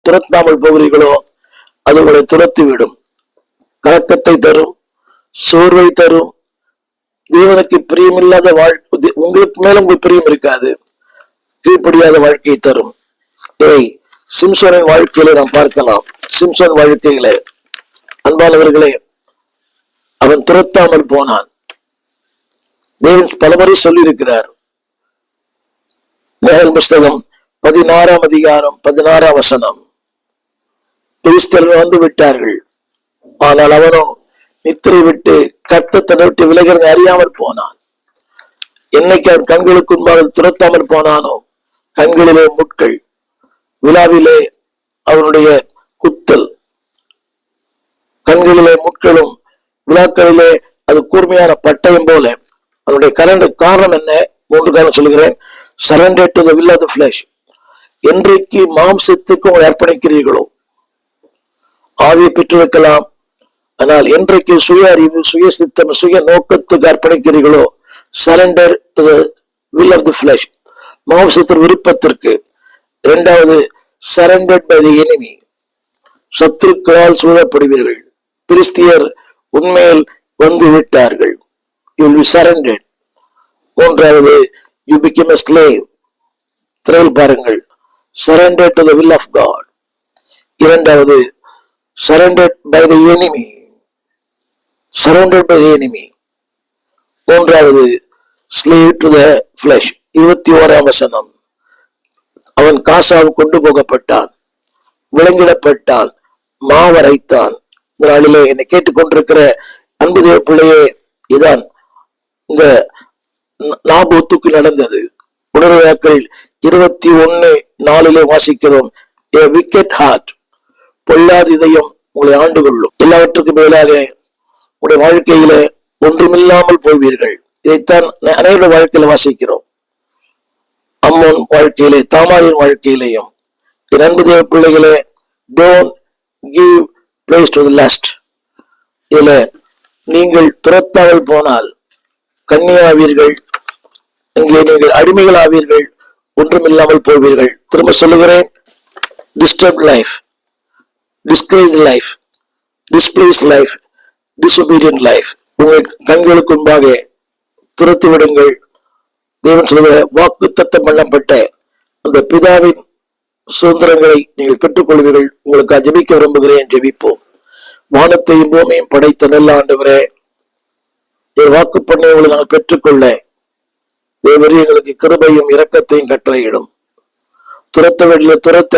துரத்தாமல் போகிறீர்களோ அது உங்களை துரத்திவிடும். கலக்கத்தை தரும், சோர்வை தரும், தேவனுக்கு பிரியமில்லாத வாழ்க்கை, உங்களுக்கு மேல உங்களுக்கு பிரியம் இருக்காது, கீழ்ப்படியாத வாழ்க்கையை தரும். சிம்சோனின் வாழ்க்கையில நாம் பார்க்கலாம். சிம்சோன் வாழ்க்கையில அன்பானவர்களே, அவன் துரத்தாமல் போனான். தேவன் பலமுறை சொல்லி இருக்கிறார். மேல் புஸ்தகம் 16ஆம் அதிகாரம் 16ஆம் வசனம், பெலிஸ்தர்கள் வந்து விட்டார்கள், ஆனால் அவனோ நித்திரை விட்டு கர்த்தரை விட்டு விலகிறதை அறியாமல் போனான். என்னைக்கு அவன் கண்களுக்கு முன்பாக துரத்தாமல் போனானோ, கண்களிலே முட்கள், விழாவிலே அவனுடைய குத்தல், கண்களிலே முட்களும் விழாக்களிலே அது கூர்மையான பட்டயம் போல அவனுடைய காரணம் என்ன? 3 காரணம் சொல்லுகிறேன். Surrender to the will of the flesh. என்றைக்கு மாம்சத்துக்கு உங்களை அர்ப்பணிக்கிறீர்களோ, ஆவியை பெற்றிருக்கலாம், ஆனால் என்றைக்கு சுய அறிவு, சுய சித்தம், சுய நோக்கத்துக்கு அர்ப்பணிக்கிறீர்களோ, surrender to the will of the flesh, மாம்சத்தின் விருப்பத்திற்கு. இரண்டாவது, சரண்டர் பை தி எனிமி, சத்துருக்களால் சூழப்படுவீர்கள். பிலிஸ்தியர் உண்மையில் வந்து விட்டார்கள், you will be surrendered. மூன்றாவது, you become a slave. திரையில் பாருங்கள், surrender to the will of God. இரண்டாவது, surrendered by the enemy, surrounded by the enemy. மூன்றாவது, slave to the flesh. 21ஆம் வசனம், அவன் காசாவு கொண்டு போகப்பட்டான், விலங்கிடப்பட்டான், மாவரைத்தான். இந்த நாளிலே என்னை கேட்டுக்கொண்டிருக்கிற அன்பு தேவ பிள்ளையே, இதான் இந்த நாபோத்துக்கு நடந்தது. உணர்வாக்கள் 21:4 வாசிக்கிறோம், a wicked heart, பொல்லாத இதயம் உங்களை ஆண்டு கொள்ளும். எல்லாவற்றுக்கும் மேலாக உங்களுடைய வாழ்க்கையில ஒன்றுமில்லாமல் போவீர்கள். இதைத்தான் அனைவருடைய வாழ்க்கையில வாசிக்கிறோம். அம்மோன் வாழ்க்கையிலே, தாமாரின் வாழ்க்கையிலேயும். என் அன்பு தேவ பிள்ளைகளே, don't give place to the lust. இதுல நீங்கள் துரத்தாமல் போனால் கன்னியாவீர்கள், இங்கே நீங்கள் அடிமைகள் ஆவீர்கள், ஒன்றுமில்லாமல் போவீர்கள். திரும்ப சொல்லுகிறேன், disturb life, discourage life, displace life, disobedient life உங்கள் கண்களுக்கு முன்பாக துரத்து விடுங்கள். தேவன் சொல்லுகிற வாக்குத்தத்தம் பண்ணப்பட்ட அந்த பிதாவின் சுதந்திரங்களை நீங்கள் பெற்றுக்கொள்வீர்கள். உங்களுக்கு ஜெபிக்க விரும்புகிறேன். ஜெபிப்போம். வானத்தையும் பூமியையும் படைத்த நல்ல ஆண்டவரே, வாக்கு பண்ணை உங்களை நாங்கள் பெற்றுக்கொள்ள தேவரே எங்களுக்கு கிருபையும் இரக்கத்தையும் கட்டளையிடும். துரத்த வேண்டிய துரத்த